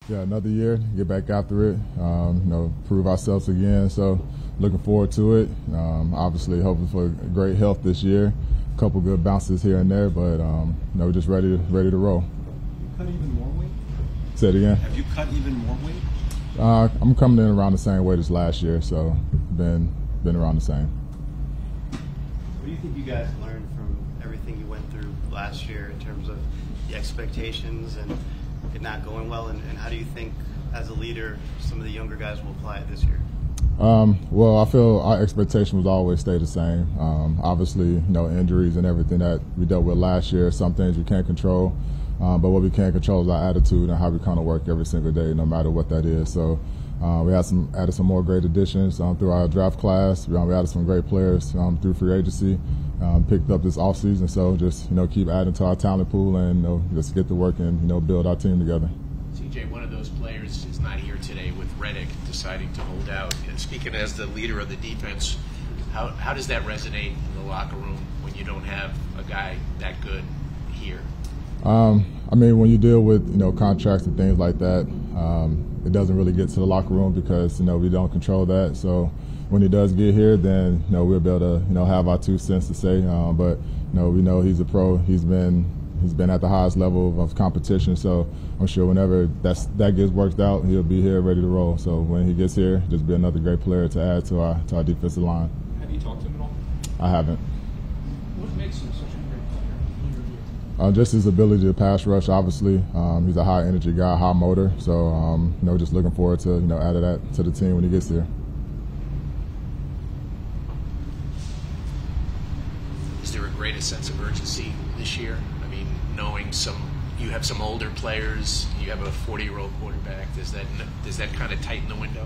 Yeah, another year, get back after it, prove ourselves again. So looking forward to it. Obviously hoping for great health this year. A couple good bounces here and there, but we're just ready to roll. You cut even more weight? Say it again. Have you cut even more weight? I'm coming in around the same weight as last year, so been around the same. What do you think you guys learned from everything you went through last year in terms of the expectations and it not going well, and how do you think, as a leader, some of the younger guys will apply it this year? Well, I feel our expectation was always stay the same. Obviously, injuries and everything that we dealt with last year, some things we can't control. But what we can control is our attitude and how we kind of work every single day, no matter what that is. So we added some more great additions through our draft class. We added some great players through free agency, picked up this offseason. So just keep adding to our talent pool and just get to work and build our team together. CJ, one of those players is not here today with Reddick deciding to hold out. And speaking as the leader of the defense, how does that resonate in the locker room when you don't have a guy that good here? When you deal with contracts and things like that, it doesn't really get to the locker room because we don't control that. So when he does get here, then we'll be able to have our 2 cents to say. But we know he's a pro. He's been at the highest level of competition. So I'm sure whenever that gets worked out, he'll be here ready to roll. So when he gets here, just be another great player to add to our defensive line. Have you talked to him at all? I haven't. What makes him such a great player in your view? Just his ability to pass rush, obviously. He's a high energy guy, high motor. So, just looking forward to, adding that to the team when he gets here. Is there a greater sense of urgency this year? Knowing you have some older players, you have a 40-year-old quarterback, does that kind of tighten the window?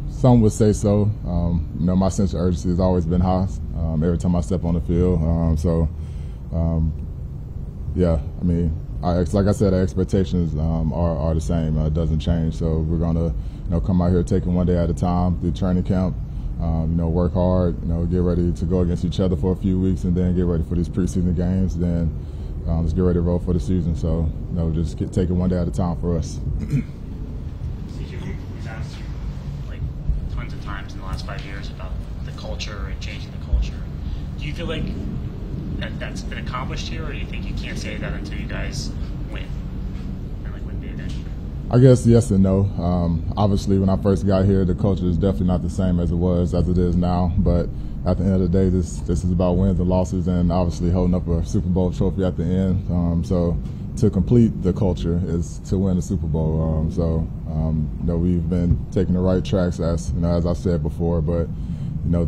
Some would say so. My sense of urgency has always been high every time I step on the field. Like I said, our expectations are the same. It doesn't change. So we're going to come out here, take it one day at a time, do training camp, work hard, get ready to go against each other for a few weeks, and then get ready for these preseason games. Then let's get ready to roll for the season. So just take it one day at a time for us. We've asked you tons of times in the last 5 years about the culture and changing the culture. Do you feel like that's been accomplished here, or do you think you can't say that until you guys win? And win big next year? I guess yes and no. Obviously, when I first got here, the culture is definitely not the same as it is now. But at the end of the day, this is about wins and losses, and obviously holding up a Super Bowl trophy at the end. So to complete the culture is to win the Super Bowl. We've been taking the right tracks as I said before, but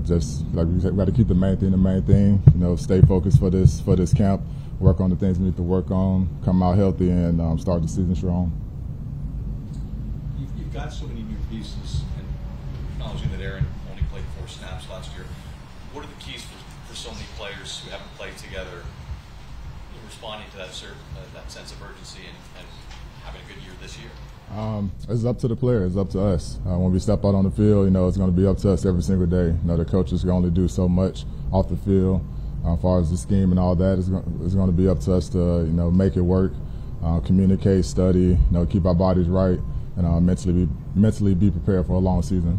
just like we got to keep the main thing. Stay focused for this camp, work on the things we need to work on, come out healthy, and start the season strong. You've got so many new pieces, and acknowledging that Aaron only played 4 snaps last year. What are the keys for so many players who haven't played together in responding to that sense of urgency and having a good year this year? It's up to the players. It's up to us. When we step out on the field, it's going to be up to us every single day. The coaches can only do so much off the field. As far as the scheme and all that, it's going to be up to us to make it work, communicate, study, keep our bodies right, and mentally be prepared for a long season.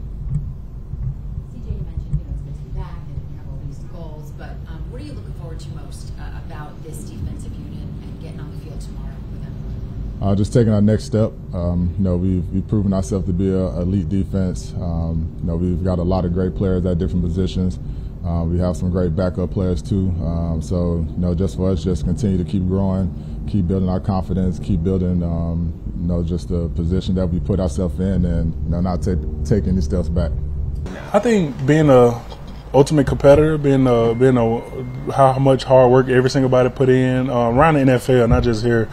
CJ, you mentioned it's good to be back and you have all these goals, but what are you looking forward to most about this defensive unit and getting on the field tomorrow with them? Just taking our next step. We've proven ourselves to be an elite defense. We've got a lot of great players at different positions. We have some great backup players too. Just for us, just continue to keep growing, keep building our confidence, keep building, just the position that we put ourselves in, and not take any steps back. I think being a ultimate competitor, being how much hard work every single body put in around the NFL, not just here,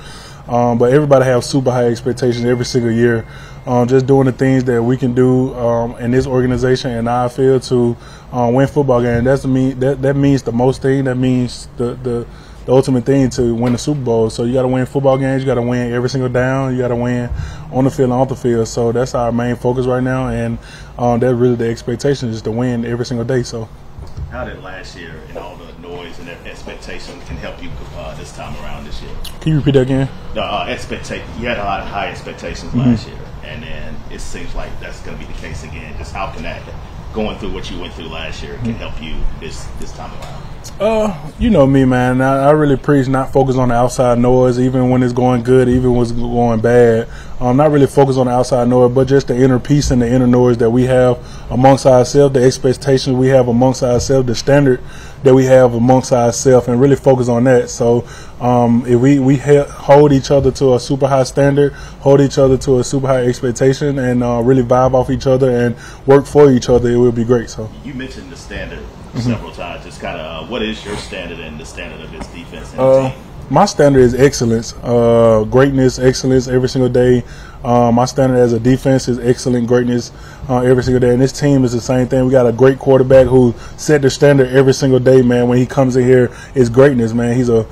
but everybody have super high expectations every single year. Just doing the things that we can do in this organization and our field to win football games. That means the most thing. That means the ultimate thing to win the Super Bowl. So you got to win football games. You got to win every single down. You got to win on the field and off the field. So that's our main focus right now, and that's really the expectation is to win every single day. So. How did last year and all the noise and expectation can help you this time around this year? Can you repeat that again? You had a lot of high expectations last year, and then it seems like that's going to be the case again. Just how can that, going through what you went through last year, can help you this time around? You know me, man. I really preach not focus on the outside noise, even when it's going good, even when it's going bad. Not really focus on the outside noise, but just the inner peace and the inner noise that we have amongst ourselves, the expectations we have amongst ourselves, the standard that we have amongst ourselves, and really focus on that. So if we hold each other to a super high standard, hold each other to a super high expectation, and really vibe off each other and work for each other, it will be great. So you mentioned the standard several times. Just kind of what is your standard and the standard of this defense and the team? My standard is excellence, greatness, excellence every single day. My standard as a defense is excellent greatness every single day. And this team is the same thing. We got a great quarterback who set the standard every single day, man. When he comes in here, it's greatness, man. He's a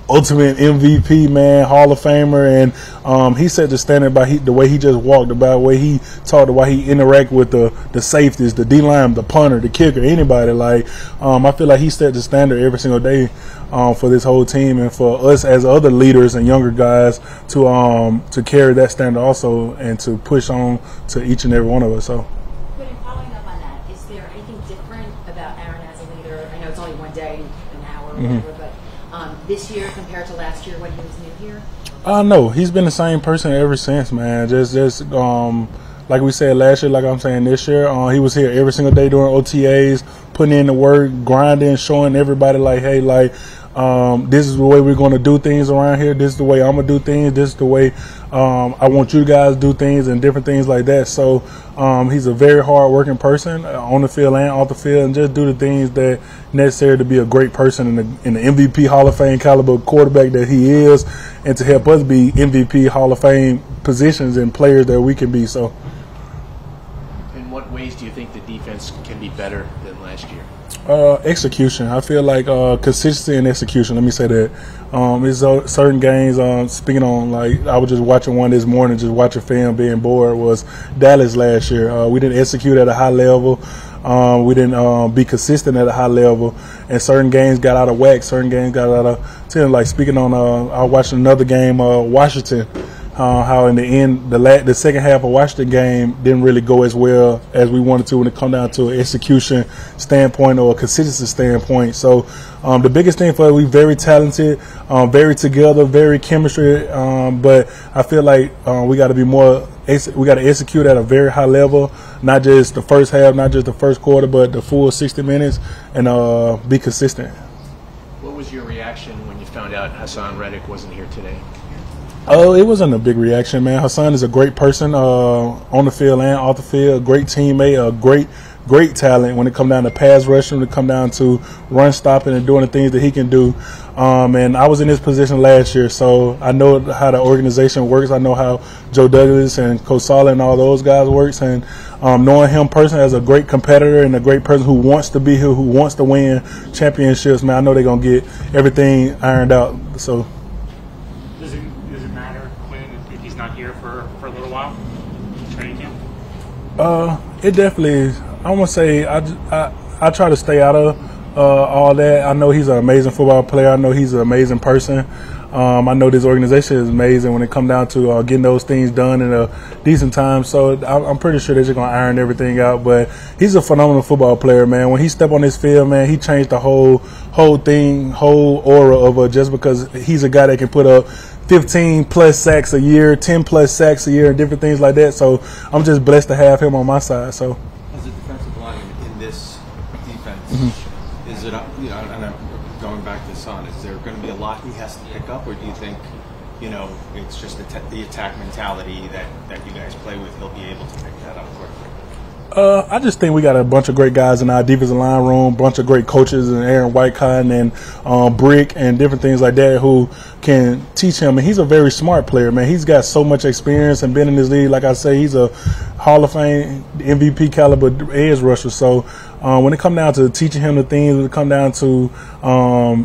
ultimate MVP, man, Hall of Famer, and he set the standard by the way he just walked, about the way he talked, the way he interacted with the safeties, the D-line, the punter, the kicker, anybody. Like, I feel like he set the standard every single day for this whole team, and for us as other leaders and younger guys to carry that standard also, and to push on to each and every one of us. So. But in following up on that, is there anything different about Aaron as a leader? I know it's only one day, an hour, or whatever, but this year compared to last year when he was new here? No, he's been the same person ever since, man. Just like we said last year, like I'm saying this year, he was here every single day during OTAs, putting in the work, grinding, showing everybody like, hey, like, this is the way we're going to do things around here. This is the way I'm going to do things. This is the way I want you guys to do things, and different things like that. So he's a very hard-working person on the field and off the field, and just do the things that necessary to be a great person in the MVP Hall of Fame caliber quarterback that he is, and to help us be MVP Hall of Fame positions and players that we can be. So, in what ways do you think the defense can be better than last year? Execution. I feel like consistency and execution. Let me say that. It's certain games. Speaking on, like, I was just watching one this morning, just watching film, being bored, was Dallas last year. We didn't execute at a high level. We didn't be consistent at a high level, and certain games got out of whack. Certain games got out of 10. Like, speaking on, I watched another game, Washington. How in the end, the second half of Washington game didn't really go as well as we wanted to when it come down to an execution standpoint or a consistency standpoint. So the biggest thing for us, we very talented, very together, very chemistry, but I feel like we got to be more. We got to execute at a very high level, not just the first half, not just the first quarter, but the full 60 minutes, and be consistent. What was your reaction when you found out Haason Reddick wasn't here today? Oh, it wasn't a big reaction, man. Haason is a great person on the field and off the field, a great teammate, a great talent when it come down to pass rushing, when it come down to run stopping and doing the things that he can do. And I was in this position last year, so I know how the organization works. I know how Joe Douglas and Coach Sala and all those guys works, and knowing him personally as a great competitor and a great person who wants to be here, who wants to win championships, man, I know they're going to get everything ironed out. So. Does it matter, Quinn, if he's not here for a little while? Training camp? It definitely is. I want to say I try to stay out of all that. I know he's an amazing football player. I know he's an amazing person. I know this organization is amazing when it comes down to getting those things done in a decent time. So I'm pretty sure they're just going to iron everything out. But he's a phenomenal football player, man. When he stepped on this field, man, he changed the whole thing, whole aura of just because he's a guy that can put up 15-plus sacks a year, 10-plus sacks a year, and different things like that. So I'm just blessed to have him on my side. So as a defensive lineman in this defense, is it, and I'm going back to Son, is there going to be a lot he has to pick up, or do you think, it's just the attack mentality that you guys play with, he'll be able to pick that up quickly? I just think we got a bunch of great guys in our defensive line room, bunch of great coaches, and Aaron Whitecotton and Brick and different things like that who can teach him. And he's a very smart player, man. He's got so much experience and been in this league. Like I say, he's a Hall of Fame MVP caliber edge rusher. So when it come down to teaching him the things, when it come down to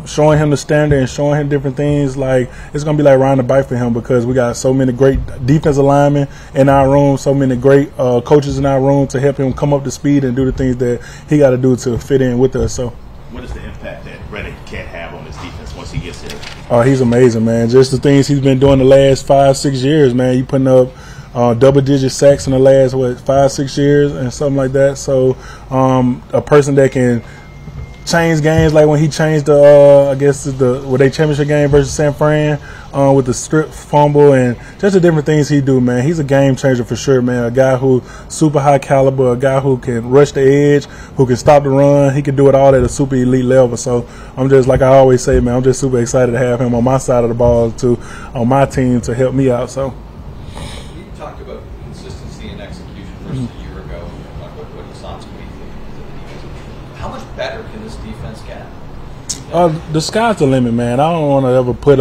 showing him the standard and showing him different things, like it's going to be like riding a bike for him, because we got so many great defensive linemen in our room, so many great coaches in our room to help him come up to speed and do the things that he got to do to fit in with us. So, what is the impact that Reddick can't have on this defense once he gets here? Oh, he's amazing, man. Just the things he's been doing the last 5-6 years, man. You putting up double-digit sacks in the last 5-6 years and something like that. So a person that can change games, like when he changed the championship game versus San Fran with the strip fumble and just the different things he do, man. He's a game changer for sure, man. A guy who super high caliber, a guy who can rush the edge, who can stop the run. He can do it all at a super elite level. So I'm just, like I always say, man, I'm just super excited to have him on my side of the ball on my team to help me out. So you talked about consistency and execution versus a year ago. What Haason's week is. How much better can this defense get? The sky's the limit, man. I don't want to ever put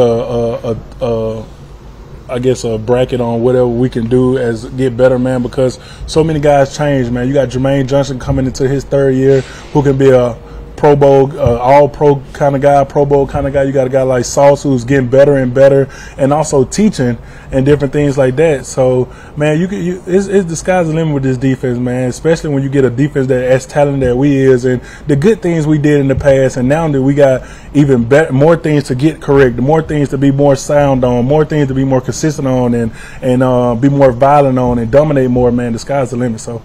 a bracket on whatever we can do as get better, man, because so many guys change, man. You got Jermaine Johnson coming into his 3rd year who can be a Pro Bowl, all-pro kind of guy, Pro Bowl kind of guy. You got a guy like Sauce who's getting better and better, and also teaching and different things like that. So, man, the sky's the limit with this defense, man. Especially when you get a defense that as talented as we is, and the good things we did in the past, and now that we got even better, more things to get correct, more things to be more sound on, more things to be more consistent on, and be more violent on, and dominate more, man. The sky's the limit. So.